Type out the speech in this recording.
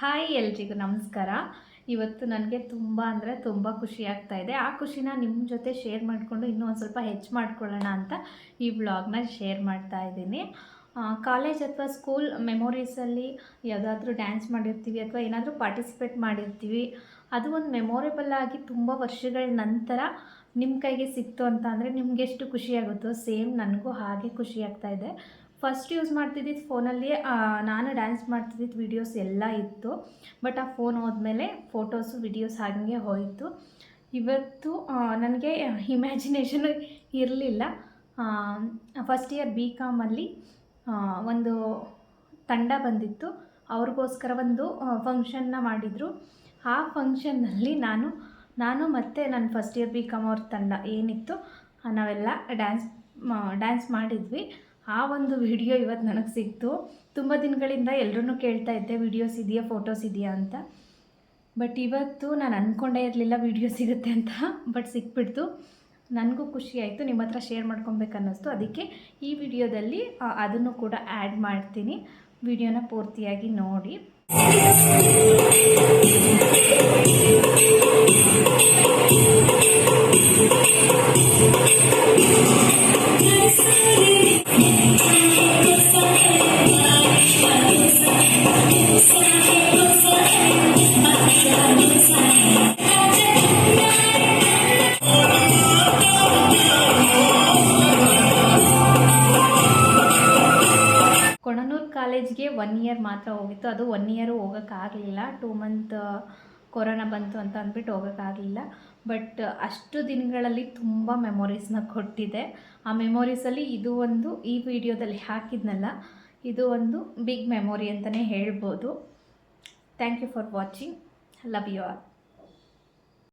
Hi ಎಲ್ರಿಗೂ ನಮಸ್ಕಾರ. ಇವತ್ತು ನನಗೆ ತುಂಬ ಅಂದರೆ ತುಂಬ ಖುಷಿ ಆಗ್ತಾ ಇದೆ. ಆ ಖುಷಿನ ನಿಮ್ಮ ಜೊತೆ ಶೇರ್ ಮಾಡಿಕೊಂಡು ಇನ್ನೂ ಒಂದು ಸ್ವಲ್ಪ ಹೆಚ್ಚು ಮಾಡ್ಕೊಳ್ಳೋಣ ಅಂತ ಈ ವ್ಲಾಗ್ನ ಶೇರ್ ಮಾಡ್ತಾ ಇದ್ದೀನಿ. ಕಾಲೇಜ್ ಅಥವಾ ಸ್ಕೂಲ್ ಮೆಮೊರೀಸಲ್ಲಿ ಯಾವುದಾದ್ರೂ ಡ್ಯಾನ್ಸ್ ಮಾಡಿರ್ತೀವಿ ಅಥವಾ ಏನಾದರೂ ಪಾರ್ಟಿಸಿಪೇಟ್ ಮಾಡಿರ್ತೀವಿ. ಅದು ಒಂದು ಮೆಮೊರೇಬಲ್ ಆಗಿ ತುಂಬ ವರ್ಷಗಳ ನಂತರ ನಿಮ್ಮ ಕೈಗೆ ಸಿಕ್ತು ಅಂತ ಅಂದರೆ ನಿಮ್ಗೆ ಎಷ್ಟು ಖುಷಿಯಾಗುತ್ತೋ ಸೇಮ್ ನನಗೂ ಹಾಗೆ ಖುಷಿ ಆಗ್ತಾ ಇದೆ. ಫಸ್ಟ್ ಯೂಸ್ ಮಾಡ್ತಿದ್ದಿದ್ದು ಫೋನಲ್ಲಿ ನಾನು ಡ್ಯಾನ್ಸ್ ಮಾಡ್ತಿದ್ದಿದ್ದು ವೀಡಿಯೋಸ್ ಎಲ್ಲ ಇತ್ತು. ಬಟ್ ಆ ಫೋನ್ ಹೋದ್ಮೇಲೆ ಫೋಟೋಸು ವಿಡಿಯೋಸ್ ಹಾಗೆ ಹೋಯಿತು. ಇವತ್ತು ನನಗೆ ಇಮ್ಯಾಜಿನೇಷನ್ ಇರಲಿಲ್ಲ. ಫಸ್ಟ್ ಇಯರ್ BComಲ್ಲಿ ಒಂದು ತಂಡ ಬಂದಿತ್ತು. ಅವ್ರಿಗೋಸ್ಕರ ಒಂದು ಫಂಕ್ಷನ್ನ ಮಾಡಿದರು. ಆ ಫಂಕ್ಷನ್ನಲ್ಲಿ ನಾನು ಮತ್ತು ನನ್ನ ಫಸ್ಟ್ ಇಯರ್ BCom ಅವ್ರ ತಂಡ ಏನಿತ್ತು ನಾವೆಲ್ಲ ಡ್ಯಾನ್ಸ್ ಮಾಡಿದ್ವಿ. ಆ ಒಂದು ವಿಡಿಯೋ ಇವತ್ತು ನನಗೆ ಸಿಕ್ತು. ತುಂಬ ದಿನಗಳಿಂದ ಎಲ್ಲರೂ ಕೇಳ್ತಾ ಇದ್ದೆ ವಿಡಿಯೋಸ್ ಇದೆಯಾ, ಫೋಟೋಸ್ ಇದೆಯಾ ಅಂತ. ಬಟ್ ಇವತ್ತು ನಾನು ಅಂದ್ಕೊಂಡೇ ಇರಲಿಲ್ಲ ವಿಡಿಯೋ ಸಿಗುತ್ತೆ ಅಂತ. ಬಟ್ ಸಿಕ್ಬಿಡ್ತು. ನನಗೂ ಖುಷಿ ಆಯಿತು, ನಿಮ್ಮ ಹತ್ರ ಶೇರ್ ಮಾಡ್ಕೊಬೇಕು ಅನ್ನಿಸ್ತು. ಅದಕ್ಕೆ ಈ ವಿಡಿಯೋದಲ್ಲಿ ಅದನ್ನು ಕೂಡ ಆ್ಯಡ್ ಮಾಡ್ತೀನಿ. ವಿಡಿಯೋನ ಪೂರ್ತಿಯಾಗಿ ನೋಡಿ. ಕೊಣನೂರು ಕಾಲೇಜ್ಗೆ 1 ಇಯರ್ ಮಾತ್ರ ಹೋಗಿತ್ತು. ಅದು 1 ಇಯರು ಹೋಗೋಕ್ಕಾಗಲಿಲ್ಲ. 2 ಮಂತ್ ಕೊರೋನಾ ಬಂತು ಅಂತ ಅಂದ್ಬಿಟ್ಟು ಹೋಗೋಕ್ಕಾಗಲಿಲ್ಲ. ಬಟ್ ಅಷ್ಟು ದಿನಗಳಲ್ಲಿ ತುಂಬ ಮೆಮೊರೀಸ್ನ ಕೊಟ್ಟಿದೆ. ಆ ಮೆಮೊರೀಸಲ್ಲಿ ಇದು ಒಂದು ಈ ವಿಡಿಯೋದಲ್ಲಿ ಹಾಕಿದ್ನಲ್ಲ, ಇದು ಒಂದು ಬಿಗ್ ಮೆಮೊರಿ ಅಂತಲೇ ಹೇಳ್ಬೋದು. Thank you for watching. Love you all.